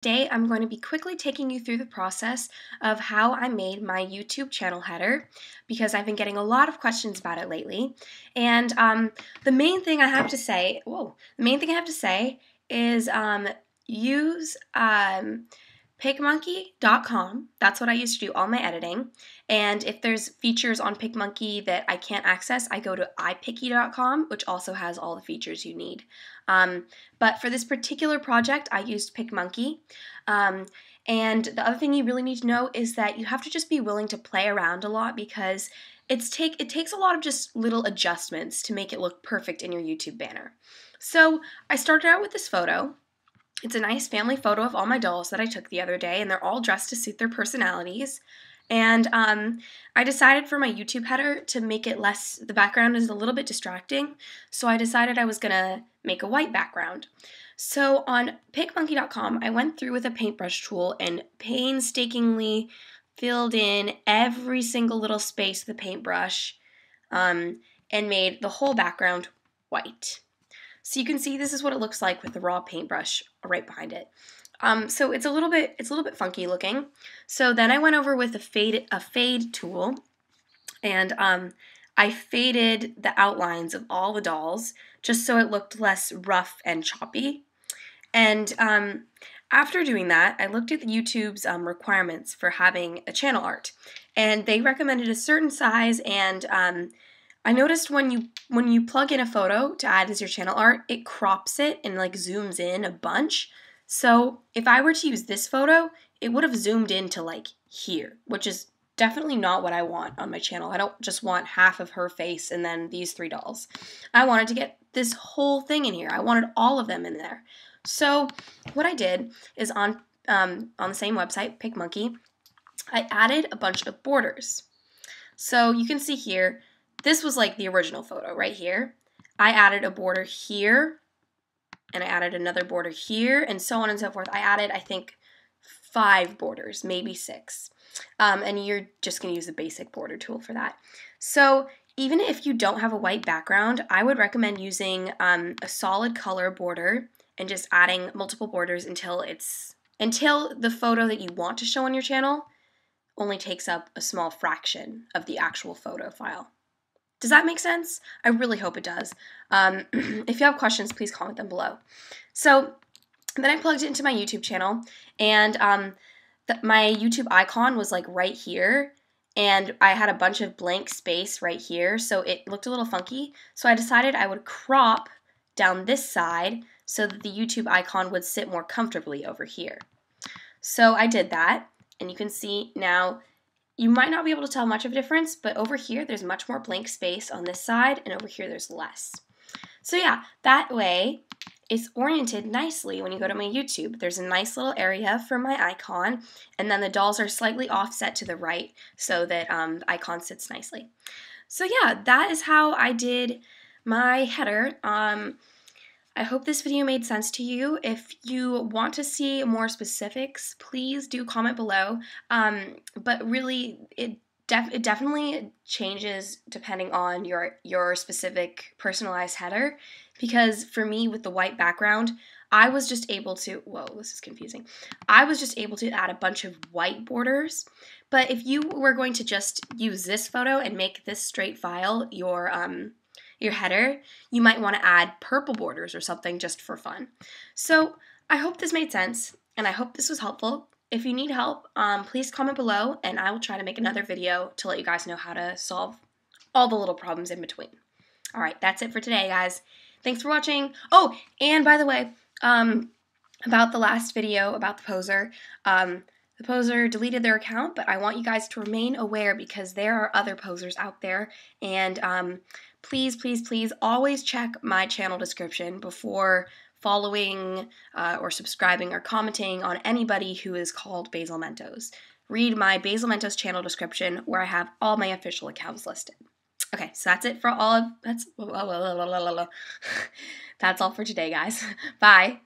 Today, I'm going to be quickly taking you through the process of how I made my YouTube channel header because I've been getting a lot of questions about it lately. And the main thing I have to say, is use PicMonkey.com. That's what I use to do all my editing. And if there's features on PicMonkey that I can't access, I go to iPicky.com, which also has all the features you need. But for this particular project, I used PicMonkey. And the other thing you really need to know is that you have to just be willing to play around a lot because it takes a lot of just little adjustments to make it look perfect in your YouTube banner. So I started out with this photo. It's a nice family photo of all my dolls that I took the other day, and they're all dressed to suit their personalities. And I decided for my YouTube header to make it less, the background is a little bit distracting, so I decided I was going to make a white background. So on PicMonkey.com, I went through with a paintbrush tool and painstakingly filled in every single little space of the paintbrush and made the whole background white. So you can see this is what it looks like with the raw paintbrush right behind it. So it's a little bit funky looking. So then I went over with a fade tool, and I faded the outlines of all the dolls just so it looked less rough and choppy. And after doing that, I looked at YouTube's requirements for having a channel art, and they recommended a certain size. And I noticed when you plug in a photo to add as your channel art, it crops it and like zooms in a bunch. So if I were to use this photo, it would have zoomed in to like here, which is definitely not what I want on my channel. I don't just want half of her face and then these three dolls. I wanted to get this whole thing in here. I wanted all of them in there. So what I did is on the same website, PicMonkey, I added a bunch of borders. So you can see here, this was like the original photo right here. I added a border here, and I added another border here, and so on and so forth. I added, I think, 5 borders, maybe 6. And you're just going to use the basic border tool for that. So even if you don't have a white background, I would recommend using a solid color border and just adding multiple borders until the photo that you want to show on your channel only takes up a small fraction of the actual photo file. Does that make sense? I really hope it does. If you have questions, please comment them below. So then I plugged it into my YouTube channel, and my YouTube icon was like right here, and I had a bunch of blank space right here, so it looked a little funky. So I decided I would crop down this side so that the YouTube icon would sit more comfortably over here. So I did that, and you can see now, you might not be able to tell much of a difference, but over here there's much more blank space on this side, and over here there's less. So yeah, that way it's oriented nicely when you go to my YouTube. There's a nice little area for my icon, and then the dolls are slightly offset to the right so that the icon sits nicely. So yeah, that is how I did my header. I hope this video made sense to you. If you want to see more specifics, please do comment below. But really, it definitely changes depending on your specific personalized header. Because for me, with the white background, I was just able to, whoa, this is confusing. I was just able to add a bunch of white borders. But if you were going to just use this photo and make this straight file your header, you might want to add purple borders or something just for fun. So I hope this made sense, and I hope this was helpful. If you need help, please comment below, and I will try to make another video to let you guys know how to solve all the little problems in between. All right, that's it for today, guys. Thanks for watching. Oh, and by the way, about the last video about the poser, the poser deleted their account, but I want you guys to remain aware because there are other posers out there, and please, please, please always check my channel description before following or subscribing or commenting on anybody who is called basilmentos. Read my basilmentos channel description where I have all my official accounts listed. Okay, so that's it for all of, that's all for today, guys. Bye.